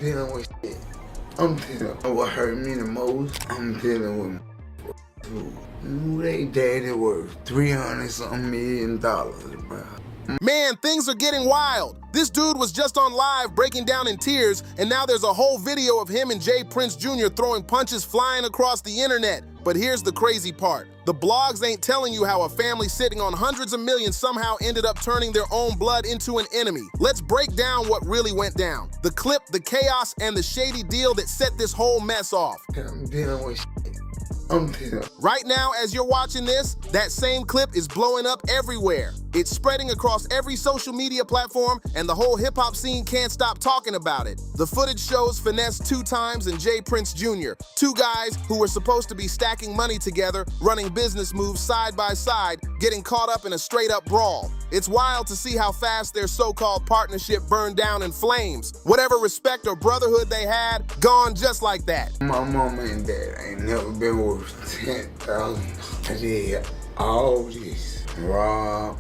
dealing with shit. I'm dealing with what hurt me the most. I'm dealing with who knew they daddy worth $300-something million, bro. Man, things are getting wild. This dude was just on live breaking down in tears, and now there's a whole video of him and JPrinceJr throwing punches flying across the internet. But here's the crazy part. The blogs ain't telling you how a family sitting on hundreds of millions somehow ended up turning their own blood into an enemy. Let's break down what really went down. The clip, the chaos, and the shady deal that set this whole mess off. I'm dealing with shit. Right now, as you're watching this, that same clip is blowing up everywhere. It's spreading across every social media platform, and the whole hip-hop scene can't stop talking about it. The footage shows Finesse2Tymes and JPrinceJr, two guys who were supposed to be stacking money together, running business moves side by side, getting caught up in a straight-up brawl. It's wild to see how fast their so-called partnership burned down in flames. Whatever respect or brotherhood they had, gone just like that. My mama and dad ain't never been worth 10,000. I did all this. Rob,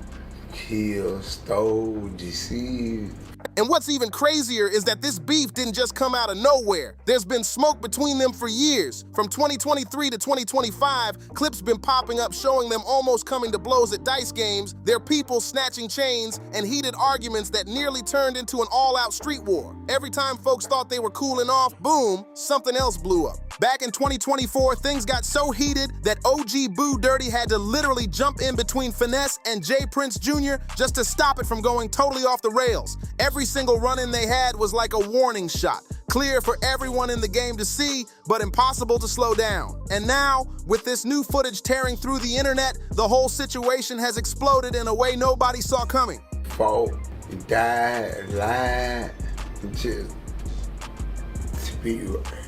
kill, stole, deceive. And what's even crazier is that this beef didn't just come out of nowhere. There's been smoke between them for years. From 2023 to 2025, clips been popping up showing them almost coming to blows at dice games, their people snatching chains, and heated arguments that nearly turned into an all-out street war. Every time folks thought they were cooling off, boom, something else blew up. Back in 2024, things got so heated that OG Boo Dirty had to literally jump in between Finesse and JPrinceJr just to stop it from going totally off the rails. Every single run-in they had was like a warning shot. Clear for everyone in the game to see, but impossible to slow down. And now, with this new footage tearing through the internet, the whole situation has exploded in a way nobody saw coming. Fought, died, lied, just speak right.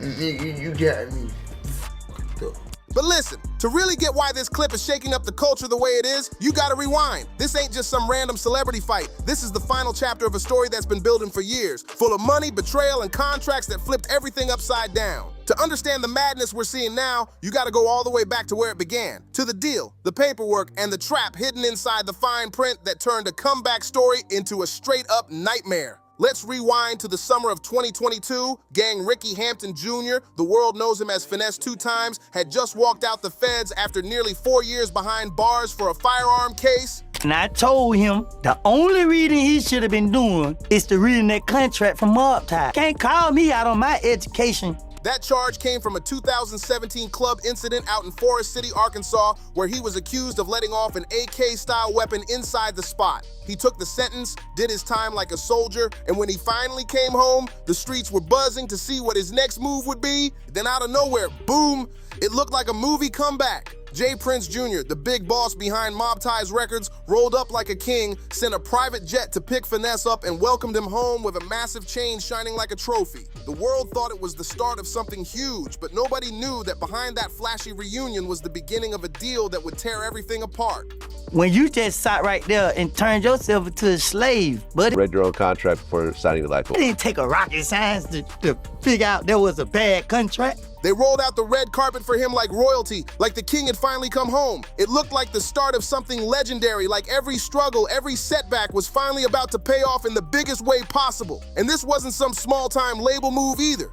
You got me fucked up. But listen, to really get why this clip is shaking up the culture the way it is, you gotta rewind. This ain't just some random celebrity fight. This is the final chapter of a story that's been building for years, full of money, betrayal, and contracts that flipped everything upside down. To understand the madness we're seeing now, you gotta go all the way back to where it began. To the deal, the paperwork, and the trap hidden inside the fine print that turned a comeback story into a straight-up nightmare. Let's rewind to the summer of 2022. Gang Ricky Hampton Jr., the world knows him as Finesse2Tymes, had just walked out the feds after nearly 4 years behind bars for a firearm case. And I told him the only reading he should have been doing is to reading that contract from Mob-Tie. Can't call me out on my education. That charge came from a 2017 club incident out in Forest City, Arkansas, where he was accused of letting off an AK-style weapon inside the spot. He took the sentence, did his time like a soldier, and when he finally came home, the streets were buzzing to see what his next move would be. Then out of nowhere, boom, it looked like a movie comeback. JPrinceJr., the big boss behind Mob-Tie's records, rolled up like a king, sent a private jet to pick Finesse up, and welcomed him home with a massive chain shining like a trophy. The world thought it was the start of something huge, but nobody knew that behind that flashy reunion was the beginning of a deal that would tear everything apart. When you just sat right there and turned yourself into a slave, buddy. Read your own contract before signing the life. It didn't take a rocket science to figure out there was a bad contract. They rolled out the red carpet for him like royalty, like the king had finally come home. It looked like the start of something legendary, like every struggle, every setback was finally about to pay off in the biggest way possible. And this wasn't some small-time label move either.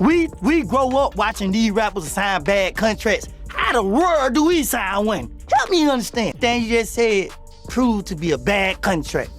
We grow up watching these rappers sign bad contracts. How the world do we sign one? Help me understand. Thing you just said proved to be a bad contract.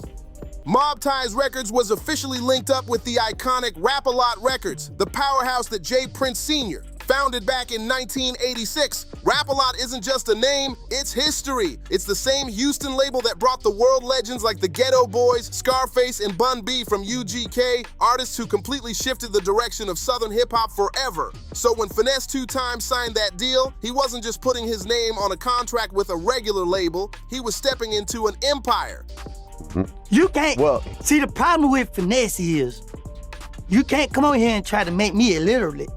Mob-Tie's Records was officially linked up with the iconic Rap-A-Lot Records, the powerhouse that JPrinceJr. Founded back in 1986, Rap-A-Lot isn't just a name, it's history. It's the same Houston label that brought the world legends like the Ghetto Boys, Scarface, and Bun B from UGK, artists who completely shifted the direction of Southern hip-hop forever. So when Finesse2Tymes signed that deal, he wasn't just putting his name on a contract with a regular label, he was stepping into an empire. You can't, see the problem with Finesse is, you can't come over here and try to make me illiterate,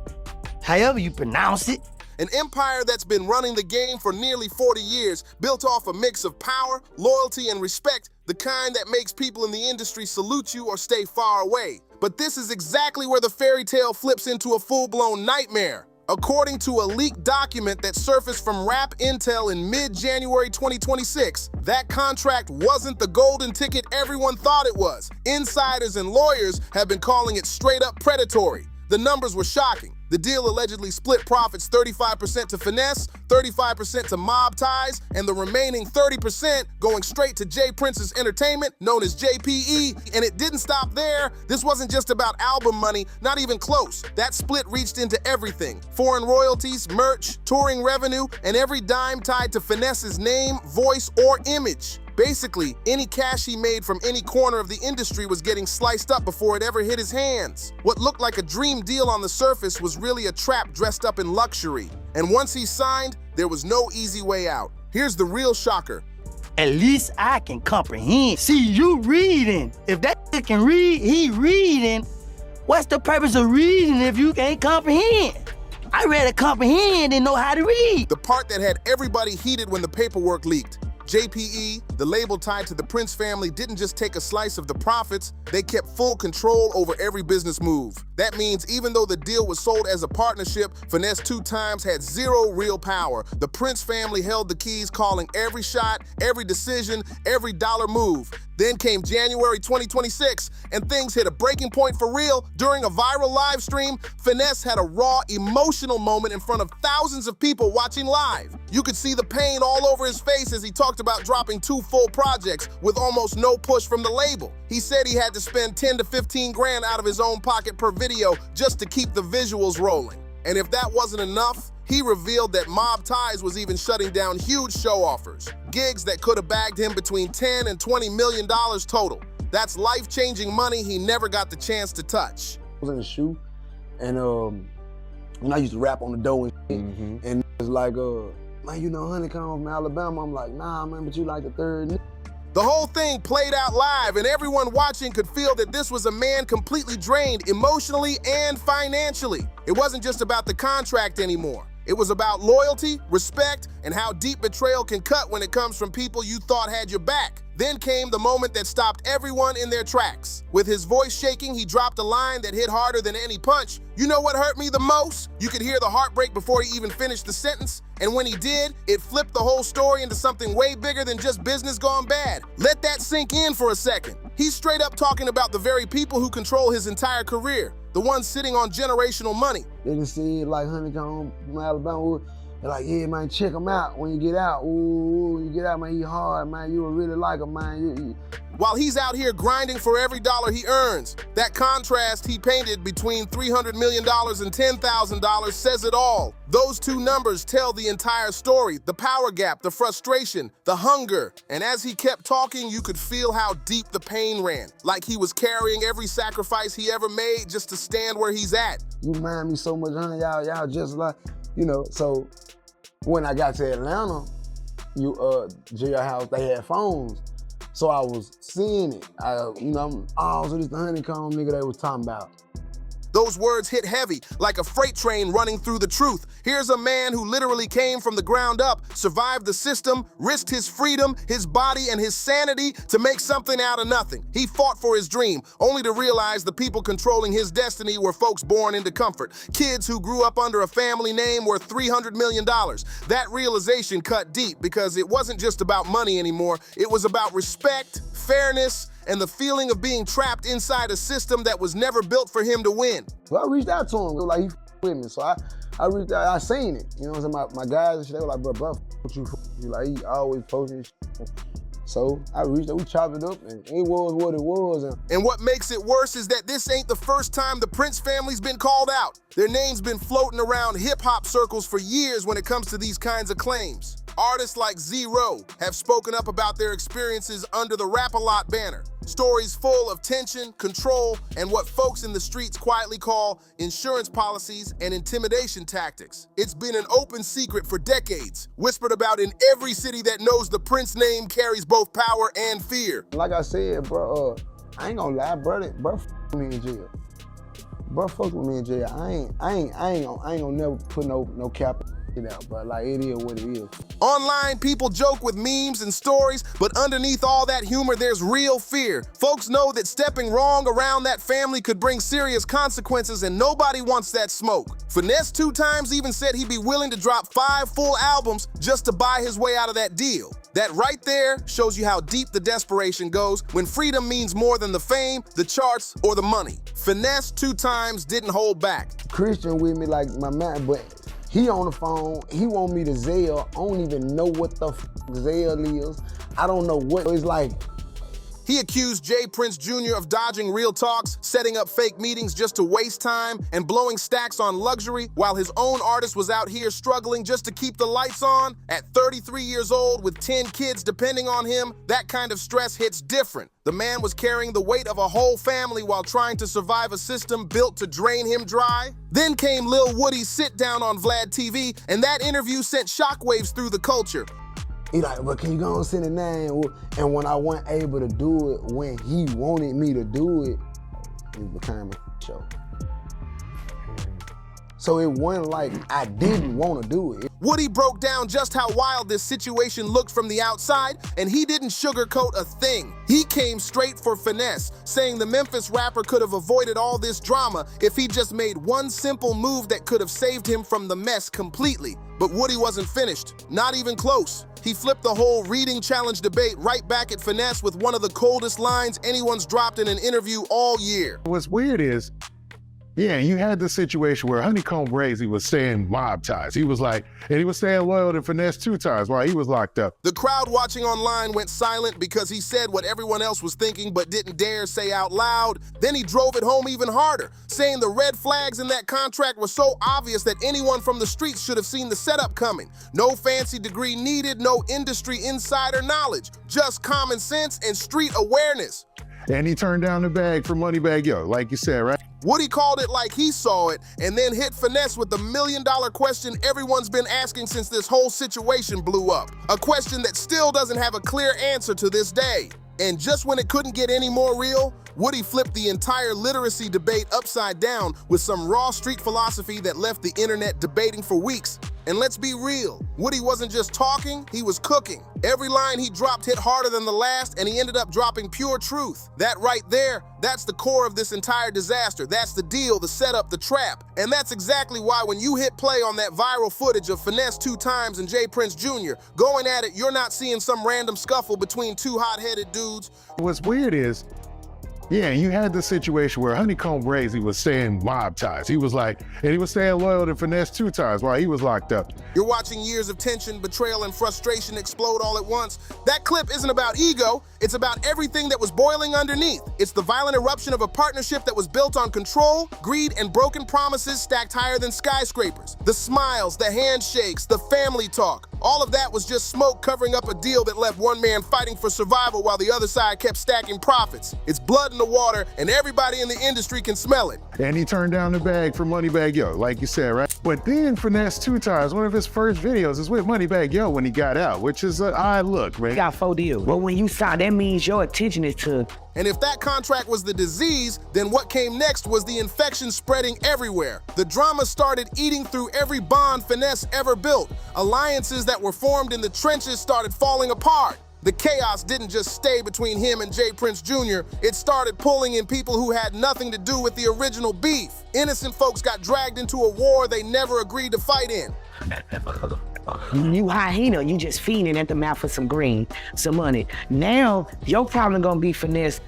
however you pronounce it. An empire that's been running the game for nearly 40 years, built off a mix of power, loyalty, and respect, the kind that makes people in the industry salute you or stay far away. But this is exactly where the fairy tale flips into a full-blown nightmare. According to a leaked document that surfaced from Rap Intel in mid-January 2026, that contract wasn't the golden ticket everyone thought it was. Insiders and lawyers have been calling it straight up predatory. The numbers were shocking. The deal allegedly split profits 35% to Finesse, 35% to Mob Ties, and the remaining 30% going straight to JPrince's entertainment, known as JPE. And it didn't stop there. This wasn't just about album money, not even close. That split reached into everything. Foreign royalties, merch, touring revenue, and every dime tied to Finesse's name, voice, or image. Basically, any cash he made from any corner of the industry was getting sliced up before it ever hit his hands. What looked like a dream deal on the surface was really a trap dressed up in luxury. And once he signed, there was no easy way out. Here's the real shocker. At least I can comprehend. See, you reading. If that kid can read, he reading. What's the purpose of reading if you can't comprehend? I rather comprehend than know how to read. The part that had everybody heated when the paperwork leaked. JPE, the label tied to the Prince family, didn't just take a slice of the profits, they kept full control over every business move. That means even though the deal was sold as a partnership, Finesse2Tymes had zero real power. The Prince family held the keys, calling every shot, every decision, every dollar move. Then came January 2026, and things hit a breaking point for real. During a viral live stream, Finesse had a raw, emotional moment in front of thousands of people watching live. You could see the pain all over his face as he talked about dropping 2 full projects with almost no push from the label. He said he had to spend 10 to 15 grand out of his own pocket per video just to keep the visuals rolling. And if that wasn't enough, he revealed that Mob Ties was even shutting down huge show offers, gigs that could have bagged him between $10 and $20 million total. That's life-changing money he never got the chance to touch. I was in a shoe, and when I used to rap on the dough and shit, and it's like, man, you know Honeycomb from Alabama? I'm like, nah, man, but you like the third. The whole thing played out live, and everyone watching could feel that this was a man completely drained emotionally and financially. It wasn't just about the contract anymore. It was about loyalty, respect, and how deep betrayal can cut when it comes from people you thought had your back. Then came the moment that stopped everyone in their tracks. With his voice shaking, he dropped a line that hit harder than any punch. You know what hurt me the most? You could hear the heartbreak before he even finished the sentence. And when he did, it flipped the whole story into something way bigger than just business gone bad. Let that sink in for a second. He's straight up talking about the very people who control his entire career, the ones sitting on generational money. They just see it like Honeycomb from Alabama. They're like, yeah, man, check him out when you get out. Ooh, when you get out, man, he hard, man. You will really like him, man. While he's out here grinding for every dollar he earns, that contrast he painted between $300 million and $10,000 says it all. Those two numbers tell the entire story, the power gap, the frustration, the hunger. And as he kept talking, you could feel how deep the pain ran, like he was carrying every sacrifice he ever made just to stand where he's at. You remind me so much, honey, y'all just like, you know, so when I got to Atlanta, JR House, they had phones. So I was seeing it. So this the Honeycomb nigga they was talking about. Those words hit heavy, like a freight train running through the truth. Here's a man who literally came from the ground up, survived the system, risked his freedom, his body, and his sanity to make something out of nothing. He fought for his dream, only to realize the people controlling his destiny were folks born into comfort, kids who grew up under a family name worth $300 million. That realization cut deep because it wasn't just about money anymore. It was about respect, fairness, and the feeling of being trapped inside a system that was never built for him to win. So I reached out to him, like he with me. So I reached out, I seen it. You know what I'm saying? My guys and shit, they were like, bro, what you like, he always posting shit. So I reached out, we chopped it up, and it was what it was. And what makes it worse is that this ain't the first time the Prince family's been called out. Their name's been floating around hip-hop circles for years when it comes to these kinds of claims. Artists like Zero have spoken up about their experiences under the Rap-A-Lot banner. Stories full of tension, control, and what folks in the streets quietly call insurance policies and intimidation tactics. It's been an open secret for decades, whispered about in every city that knows the Prince name carries both power and fear. Like I said, bro, I ain't gonna lie, bro fuck me in jail. Bro, fuck with me in jail. I ain't gonna never put no cap. it out, bro. Like, it is what it is. Online, people joke with memes and stories, but underneath all that humor, there's real fear. Folks know that stepping wrong around that family could bring serious consequences, and nobody wants that smoke. Finesse2Tymes even said he'd be willing to drop 5 full albums just to buy his way out of that deal. That right there shows you how deep the desperation goes when freedom means more than the fame, the charts, or the money. Finesse2Tymes didn't hold back. Christian with me like my man, but he on the phone, he want me to Zelle. I don't even know what the Zelle is. I don't know what it's like. He accused JPrinceJr of dodging real talks, setting up fake meetings just to waste time, and blowing stacks on luxury, while his own artist was out here struggling just to keep the lights on. At 33 years old with 10 kids depending on him, that kind of stress hits different. The man was carrying the weight of a whole family while trying to survive a system built to drain him dry. Then came Lil Woody's sit-down on Vlad TV, and that interview sent shockwaves through the culture. He like, but can you go and send a name? And when I wasn't able to do it, when he wanted me to do it, it became a show. So it wasn't like I didn't want to do it. Woody broke down just how wild this situation looked from the outside, and he didn't sugarcoat a thing. He came straight for Finesse, saying the Memphis rapper could have avoided all this drama if he just made one simple move that could have saved him from the mess completely. But Woody wasn't finished, not even close. He flipped the whole reading challenge debate right back at Finesse with one of the coldest lines anyone's dropped in an interview all year. What's weird is, yeah, you had the situation where Honeycomb Brazy was saying mob ties. He was like, and he was staying loyal to Finesse2Tymes while he was locked up. The crowd watching online went silent because he said what everyone else was thinking but didn't dare say out loud. Then he drove it home even harder, saying the red flags in that contract were so obvious that anyone from the streets should have seen the setup coming. No fancy degree needed, no industry insider knowledge, just common sense and street awareness. And he turned down the bag for Moneybagg Yo, like you said, right? Woody called it like he saw it, and then hit Finesse with the $1 million question everyone's been asking since this whole situation blew up. A question that still doesn't have a clear answer to this day. And just when it couldn't get any more real, Woody flipped the entire literacy debate upside down with some raw street philosophy that left the internet debating for weeks. And let's be real, Woody wasn't just talking, he was cooking. Every line he dropped hit harder than the last, and he ended up dropping pure truth. That right there, that's the core of this entire disaster. That's the deal, the setup, the trap. And that's exactly why when you hit play on that viral footage of Finesse2Tymes and JPrinceJr going at it, you're not seeing some random scuffle between two hot-headed dudes. What's weird is, yeah, you had the situation where Honeycomb Brazy was saying mob ties. He was like, and he was staying loyal to Finesse2Tymes while he was locked up. You're watching years of tension, betrayal, and frustration explode all at once. That clip isn't about ego, it's about everything that was boiling underneath. It's the violent eruption of a partnership that was built on control, greed, and broken promises stacked higher than skyscrapers. The smiles, the handshakes, the family talk, all of that was just smoke covering up a deal that left one man fighting for survival while the other side kept stacking profits. It's blood in the water, and everybody in the industry can smell it. And he turned down the bag for Moneybagg Yo, like you said, right? But then Finesse2Tymes, one of his first videos is with Moneybagg Yo when he got out, which is an odd look, man. He got 4 deals. But when you saw, that means your attention is to. And if that contract was the disease, then what came next was the infection spreading everywhere. The drama started eating through every bond Finesse ever built. Alliances that were formed in the trenches started falling apart. The chaos didn't just stay between him and JPrinceJr, it started pulling in people who had nothing to do with the original beef. Innocent folks got dragged into a war they never agreed to fight in. You hyena, you just feeding at the mouth for some green, some money. Now, your problem gonna be Finesse.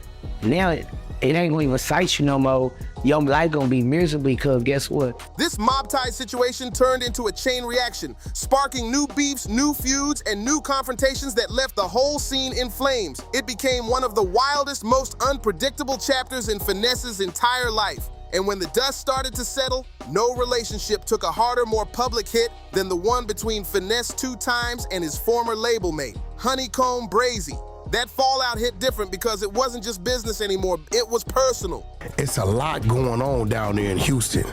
Now, it ain't gonna even excite you no more. Your life gonna be miserable because guess what? This mob tie situation turned into a chain reaction, sparking new beefs, new feuds, and new confrontations that left the whole scene in flames. It became one of the wildest, most unpredictable chapters in Finesse's entire life. And when the dust started to settle, no relationship took a harder, more public hit than the one between Finesse2Tymes and his former label mate, Honeycomb Brazy. That fallout hit different because it wasn't just business anymore, it was personal. It's a lot going on down there in Houston.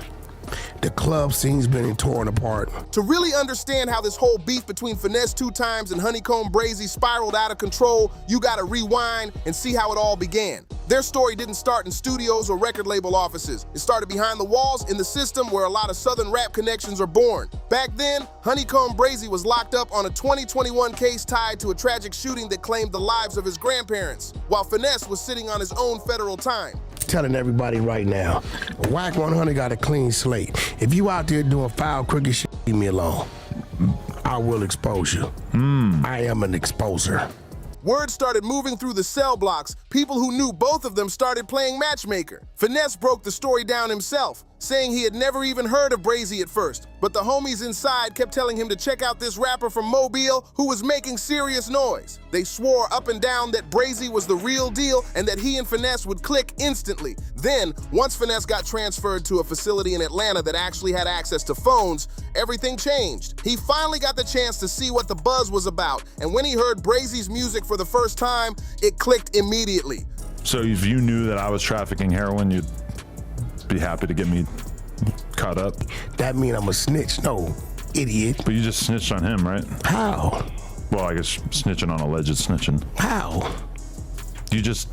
The club scene's been torn apart. To really understand how this whole beef between Finesse2Tymes and Honeycomb Brazy spiraled out of control, you gotta rewind and see how it all began. Their story didn't start in studios or record label offices. It started behind the walls in the system where a lot of Southern rap connections are born. Back then, Honeycomb Brazy was locked up on a 2021 case tied to a tragic shooting that claimed the lives of his grandparents, while Finesse was sitting on his own federal time. Telling everybody right now, Whack 100 got a clean slate. If you out there doing foul, crooked shit, leave me alone. I will expose you. I am an exposer. Word started moving through the cell blocks. People who knew both of them started playing matchmaker. Finesse broke the story down himself, saying he had never even heard of Brazy at first, but the homies inside kept telling him to check out this rapper from Mobile who was making serious noise. They swore up and down that Brazy was the real deal and that he and Finesse would click instantly. Then, once Finesse got transferred to a facility in Atlanta that actually had access to phones, everything changed. He finally got the chance to see what the buzz was about, and when he heard Brazy's music for the first time, it clicked immediately. So if you knew that I was trafficking heroin, you'd be happy to get me caught up? That mean I'm a snitch? No, idiot. But you just snitched on him, right? How? Well, I guess snitching on alleged snitching. How? You just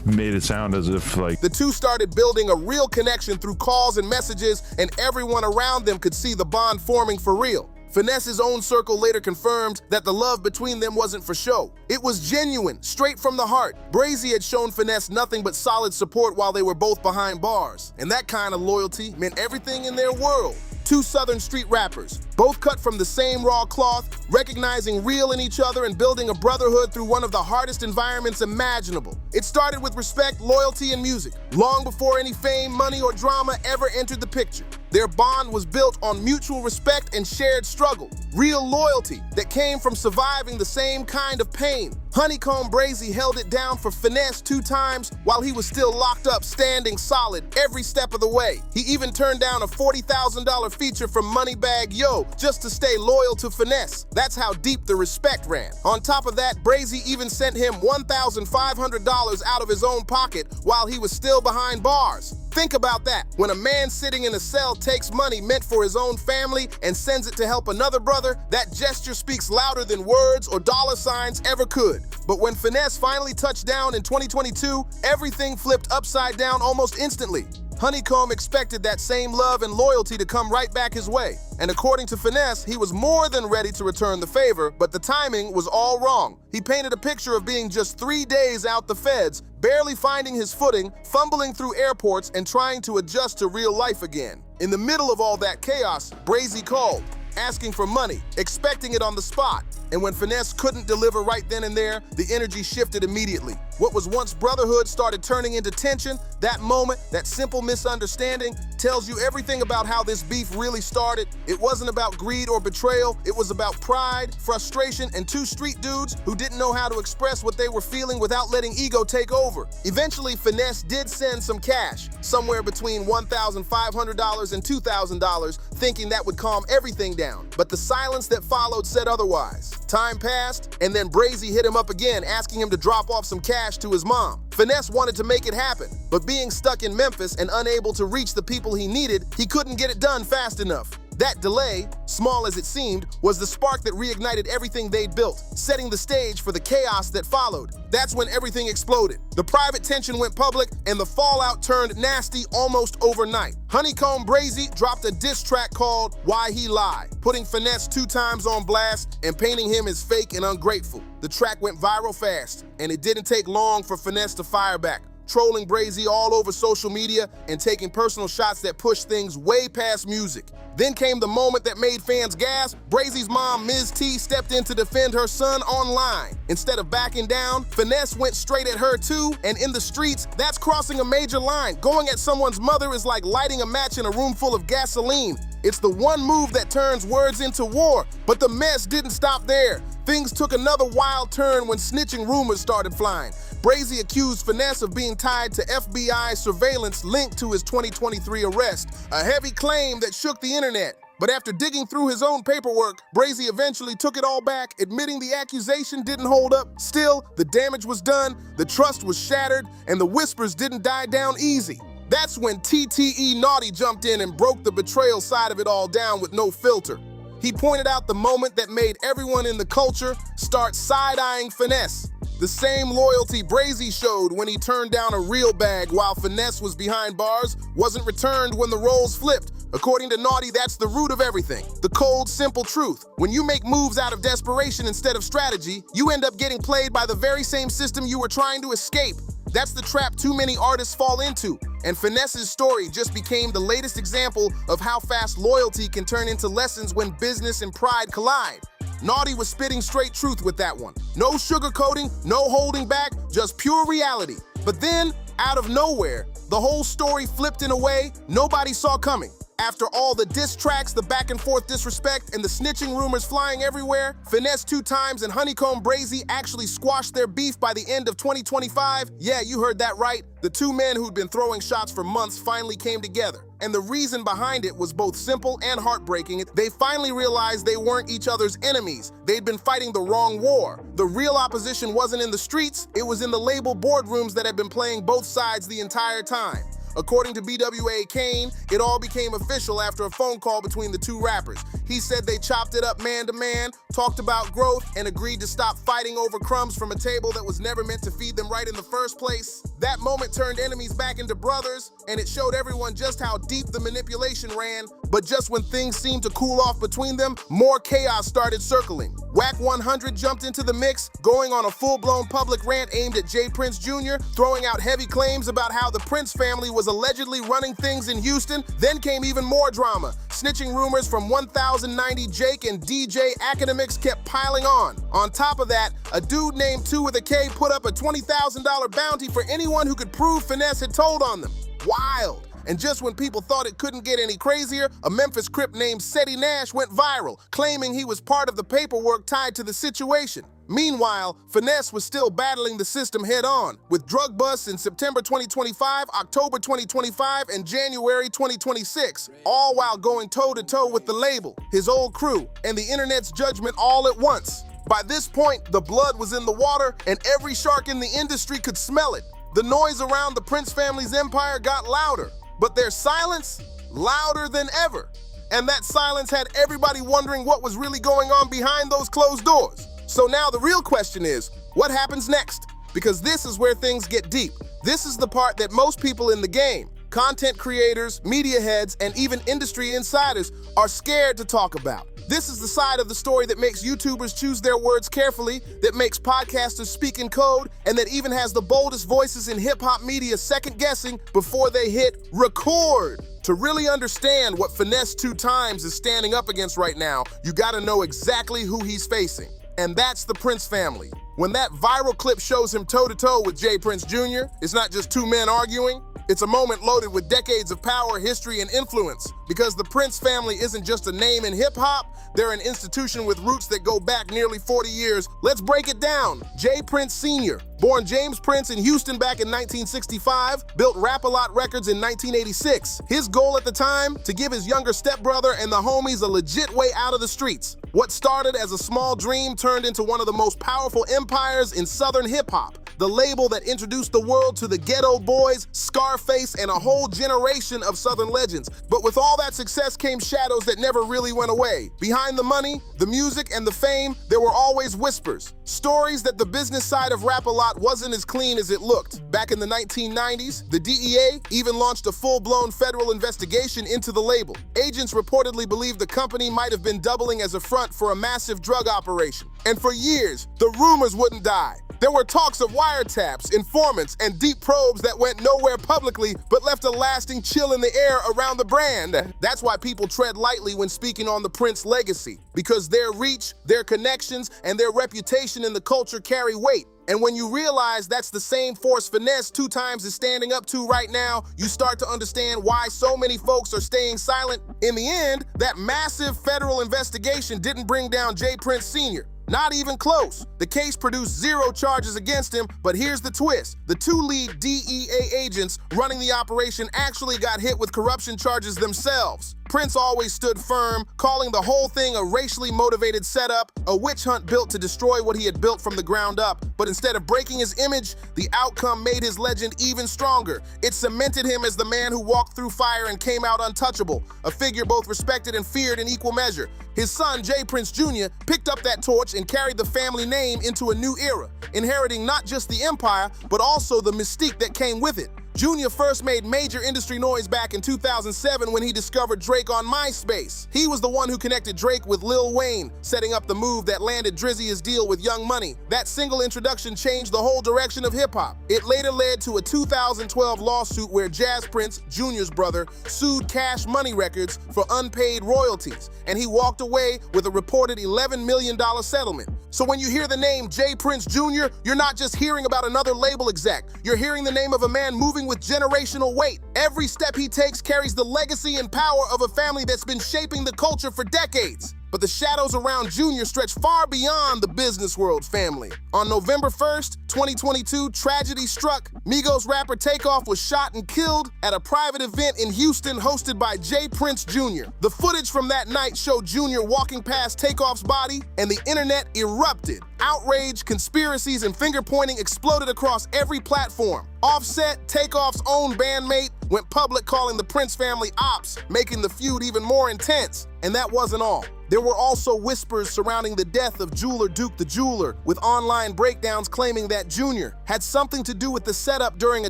made it sound as if like... The two started building a real connection through calls and messages, and everyone around them could see the bond forming for real. Finesse's own circle later confirmed that the love between them wasn't for show. It was genuine, straight from the heart. Brazy had shown Finesse nothing but solid support while they were both behind bars. And that kind of loyalty meant everything in their world. Two Southern street rappers, both cut from the same raw cloth, recognizing real in each other and building a brotherhood through one of the hardest environments imaginable. It started with respect, loyalty, and music, long before any fame, money, or drama ever entered the picture. Their bond was built on mutual respect and shared struggle, real loyalty that came from surviving the same kind of pain. Honeycomb Brazy held it down for Finesse2Tymes while he was still locked up, standing solid every step of the way. He even turned down a $40,000 feature from Moneybagg Yo just to stay loyal to Finesse. That's how deep the respect ran. On top of that, Brazy even sent him $1,500 out of his own pocket while he was still behind bars. Think about that. When a man sitting in a cell takes money meant for his own family and sends it to help another brother, that gesture speaks louder than words or dollar signs ever could. But when Finesse finally touched down in 2022, everything flipped upside down almost instantly. Honeycomb expected that same love and loyalty to come right back his way. And according to Finesse, he was more than ready to return the favor, but the timing was all wrong. He painted a picture of being just 3 days out the feds, barely finding his footing, fumbling through airports, and trying to adjust to real life again. In the middle of all that chaos, Brazy called, asking for money, expecting it on the spot. And when Finesse couldn't deliver right then and there, the energy shifted immediately. What was once brotherhood started turning into tension. That moment, that simple misunderstanding, tells you everything about how this beef really started. It wasn't about greed or betrayal. It was about pride, frustration, and two street dudes who didn't know how to express what they were feeling without letting ego take over. Eventually, Finesse did send some cash, somewhere between $1,500 and $2,000, thinking that would calm everything down. But the silence that followed said otherwise. Time passed, and then Brazy hit him up again, asking him to drop off some cash to his mom. Finesse wanted to make it happen, but being stuck in Memphis and unable to reach the people he needed, he couldn't get it done fast enough. That delay, small as it seemed, was the spark that reignited everything they'd built, setting the stage for the chaos that followed. That's when everything exploded. The private tension went public, and the fallout turned nasty almost overnight. Honeycomb Brazy dropped a diss track called Why He Lie, putting Finesse2Tymes on blast and painting him as fake and ungrateful. The track went viral fast, and it didn't take long for Finesse to fire back, trolling Brazy all over social media and taking personal shots that pushed things way past music. Then came the moment that made fans gasp. Brazy's mom, Ms. T, stepped in to defend her son online. Instead of backing down, Finesse went straight at her too, and in the streets, that's crossing a major line. Going at someone's mother is like lighting a match in a room full of gasoline. It's the one move that turns words into war, but the mess didn't stop there. Things took another wild turn when snitching rumors started flying. Brazy accused Finesse of being tied to FBI surveillance linked to his 2023 arrest, a heavy claim that shook the internet. But after digging through his own paperwork, Brazy eventually took it all back, admitting the accusation didn't hold up. Still, the damage was done, the trust was shattered, and the whispers didn't die down easy. That's when TTE Naughty jumped in and broke the betrayal side of it all down with no filter. He pointed out the moment that made everyone in the culture start side-eyeing Finesse. The same loyalty Brazy showed when he turned down a real bag while Finesse was behind bars wasn't returned when the roles flipped. According to Naughty, that's the root of everything. The cold, simple truth. When you make moves out of desperation instead of strategy, you end up getting played by the very same system you were trying to escape. That's the trap too many artists fall into. And Finesse's story just became the latest example of how fast loyalty can turn into lessons when business and pride collide. Naughty was spitting straight truth with that one. No sugarcoating, no holding back, just pure reality. But then, out of nowhere, the whole story flipped in a way nobody saw coming. After all the diss tracks, the back and forth disrespect, and the snitching rumors flying everywhere, Finesse2Tymes and Honeycomb Brazy actually squashed their beef by the end of 2025. Yeah, you heard that right. The two men who'd been throwing shots for months finally came together. And the reason behind it was both simple and heartbreaking. They finally realized they weren't each other's enemies. They'd been fighting the wrong war. The real opposition wasn't in the streets, it was in the label boardrooms that had been playing both sides the entire time. According to BWA Kane, it all became official after a phone call between the two rappers. He said they chopped it up man to man, talked about growth, and agreed to stop fighting over crumbs from a table that was never meant to feed them right in the first place. That moment turned enemies back into brothers, and it showed everyone just how deep the manipulation ran. But just when things seemed to cool off between them, more chaos started circling. Wack 100 jumped into the mix, going on a full-blown public rant aimed at JPrinceJr, throwing out heavy claims about how the Prince family was allegedly running things in Houston. Then came even more drama. Snitching rumors from 1090 Jake and DJ Academics kept piling on. On top of that, a dude named 2 with a K put up a $20,000 bounty for anyone who could prove Finesse had told on them. Wild. And just when people thought it couldn't get any crazier, a Memphis Crip named Shady went viral, claiming he was part of the paperwork tied to the situation. Meanwhile, Finesse was still battling the system head-on, with drug busts in September 2025, October 2025, and January 2026, all while going toe-to-toe with the label, his old crew, and the internet's judgment all at once. By this point, the blood was in the water, and every shark in the industry could smell it. The noise around the Prince family's empire got louder, but their silence, louder than ever. And that silence had everybody wondering what was really going on behind those closed doors. So now the real question is, what happens next? Because this is where things get deep. This is the part that most people in the game, content creators, media heads, and even industry insiders are scared to talk about. This is the side of the story that makes YouTubers choose their words carefully, that makes podcasters speak in code, and that even has the boldest voices in hip-hop media second-guessing before they hit record. To really understand what Finesse2Tymes is standing up against right now, you gotta know exactly who he's facing. And that's the Prince family. When that viral clip shows him toe-to-toe with JPrinceJr, it's not just two men arguing. It's a moment loaded with decades of power, history, and influence. Because the Prince family isn't just a name in hip-hop, they're an institution with roots that go back nearly 40 years. Let's break it down. JPrinceJr, born James Prince in Houston back in 1965, built Rap-A-Lot Records in 1986. His goal at the time, to give his younger stepbrother and the homies a legit way out of the streets. What started as a small dream turned into one of the most powerful empires in Southern hip-hop. The label that introduced the world to the Ghetto Boys, Scarface, and a whole generation of Southern legends. But with all that success came shadows that never really went away. Behind the money, the music, and the fame, there were always whispers. Stories that the business side of Rap-A-Lot wasn't as clean as it looked. Back in the 1990s, the DEA even launched a full-blown federal investigation into the label. Agents reportedly believed the company might have been doubling as a front for a massive drug operation. And for years, the rumors wouldn't die. There were talks of wiretaps, informants, and deep probes that went nowhere publicly but left a lasting chill in the air around the brand. That's why people tread lightly when speaking on the Prince legacy, because their reach, their connections, and their reputation in the culture carry weight. And when you realize that's the same force Finesse2Tymes is standing up to right now, you start to understand why so many folks are staying silent. In the end, that massive federal investigation didn't bring down JPrinceJr. Not even close. The case produced 0 charges against him, but here's the twist. The 2 lead DEA agents running the operation actually got hit with corruption charges themselves. Prince always stood firm, calling the whole thing a racially motivated setup, a witch hunt built to destroy what he had built from the ground up. But instead of breaking his image, the outcome made his legend even stronger. It cemented him as the man who walked through fire and came out untouchable, a figure both respected and feared in equal measure. His son, JPrinceJr, picked up that torch and carried the family name into a new era, inheriting not just the empire, but also the mystique that came with it. Jr. first made major industry noise back in 2007 when he discovered Drake on MySpace. He was the one who connected Drake with Lil Wayne, setting up the move that landed Drizzy his deal with Young Money. That single introduction changed the whole direction of hip-hop. It later led to a 2012 lawsuit where JPrince, Jr.'s brother, sued Cash Money Records for unpaid royalties, and he walked away with a reported $11 million settlement. So when you hear the name JPrinceJr, you're not just hearing about another label exec. You're hearing the name of a man moving with generational weight. Every step he takes carries the legacy and power of a family that's been shaping the culture for decades. But the shadows around Jr. stretch far beyond the business world family. On November 1st, 2022, tragedy struck. Migos rapper Takeoff was shot and killed at a private event in Houston hosted by JPrinceJr. The footage from that night showed Jr. walking past Takeoff's body, and the internet erupted. Outrage, conspiracies, and finger-pointing exploded across every platform. Offset, Takeoff's own bandmate, went public calling the Prince family ops, making the feud even more intense. And that wasn't all. There were also whispers surrounding the death of jeweler Duke the Jeweler, with online breakdowns claiming that Jr. had something to do with the setup during a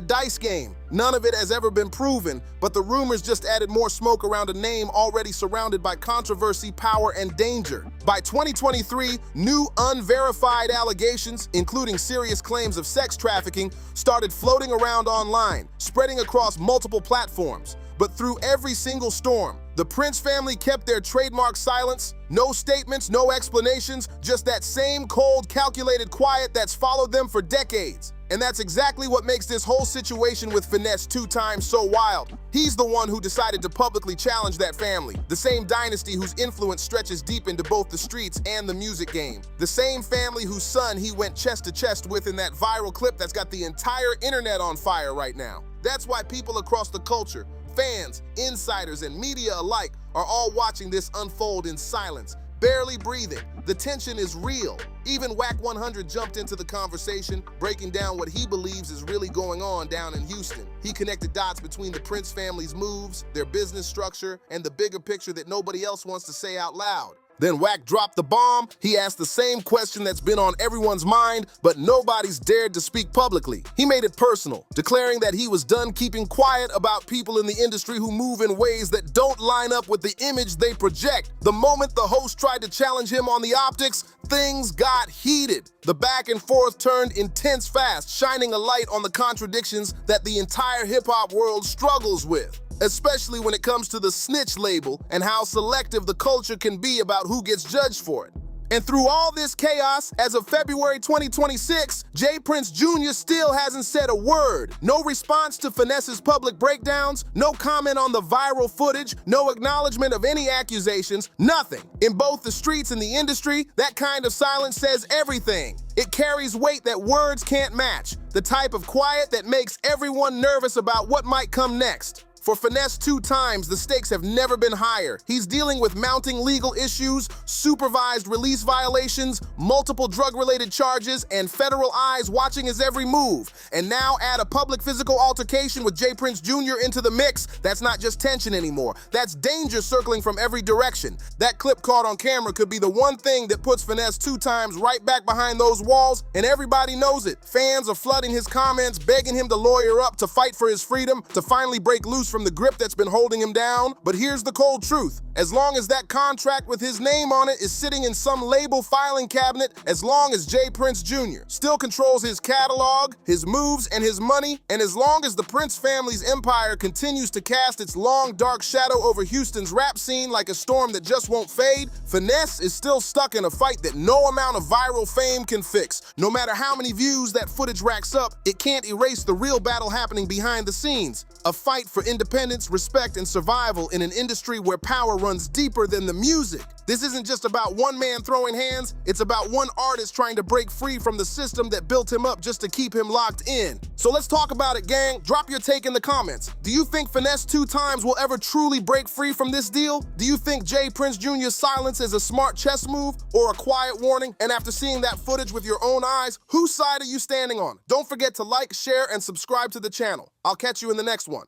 dice game. None of it has ever been proven, but the rumors just added more smoke around a name already surrounded by controversy, power, and danger. By 2023, new unverified allegations, including serious claims of sex trafficking, started floating around online, spreading across multiple platforms. But through every single storm, the Prince family kept their trademark silence. No statements, no explanations, just that same cold, calculated quiet that's followed them for decades. And that's exactly what makes this whole situation with Finesse2Tymes so wild. He's the one who decided to publicly challenge that family, the same dynasty whose influence stretches deep into both the streets and the music game. The same family whose son he went chest to chest with in that viral clip that's got the entire internet on fire right now. That's why people across the culture, fans, insiders, and media alike are all watching this unfold in silence, barely breathing. The tension is real. Even Wack 100 jumped into the conversation, breaking down what he believes is really going on down in Houston. He connected dots between the Prince family's moves, their business structure, and the bigger picture that nobody else wants to say out loud. Then Wack dropped the bomb. He asked the same question that's been on everyone's mind, but nobody's dared to speak publicly. He made it personal, declaring that he was done keeping quiet about people in the industry who move in ways that don't line up with the image they project. The moment the host tried to challenge him on the optics, things got heated. The back and forth turned intense fast, shining a light on the contradictions that the entire hip-hop world struggles with, especially when it comes to the snitch label and how selective the culture can be about who gets judged for it. And through all this chaos, as of February 2026, JPrinceJr. still hasn't said a word. No response to Finesse's public breakdowns, no comment on the viral footage, no acknowledgement of any accusations, nothing. In both the streets and the industry, that kind of silence says everything. It carries weight that words can't match, the type of quiet that makes everyone nervous about what might come next. For Finesse2Tymes, the stakes have never been higher. He's dealing with mounting legal issues, supervised release violations, multiple drug-related charges, and federal eyes watching his every move. And now add a public physical altercation with JPrinceJr. into the mix. That's not just tension anymore. That's danger circling from every direction. That clip caught on camera could be the one thing that puts Finesse2Tymes right back behind those walls, and everybody knows it. Fans are flooding his comments, begging him to lawyer up, to fight for his freedom, to finally break loose from the grip that's been holding him down. But here's the cold truth. As long as that contract with his name on it is sitting in some label filing cabinet, as long as JPrinceJr. still controls his catalog, his moves, and his money, and as long as the Prince family's empire continues to cast its long, dark shadow over Houston's rap scene like a storm that just won't fade, Finesse is still stuck in a fight that no amount of viral fame can fix. No matter how many views that footage racks up, it can't erase the real battle happening behind the scenes. A fight for independence independence, respect, and survival in an industry where power runs deeper than the music. This isn't just about one man throwing hands, it's about one artist trying to break free from the system that built him up just to keep him locked in. So let's talk about it, gang. Drop your take in the comments. Do you think Finesse2Tymes will ever truly break free from this deal? Do you think JPrinceJr's silence is a smart chess move or a quiet warning? And after seeing that footage with your own eyes, whose side are you standing on? Don't forget to like, share, and subscribe to the channel. I'll catch you in the next one.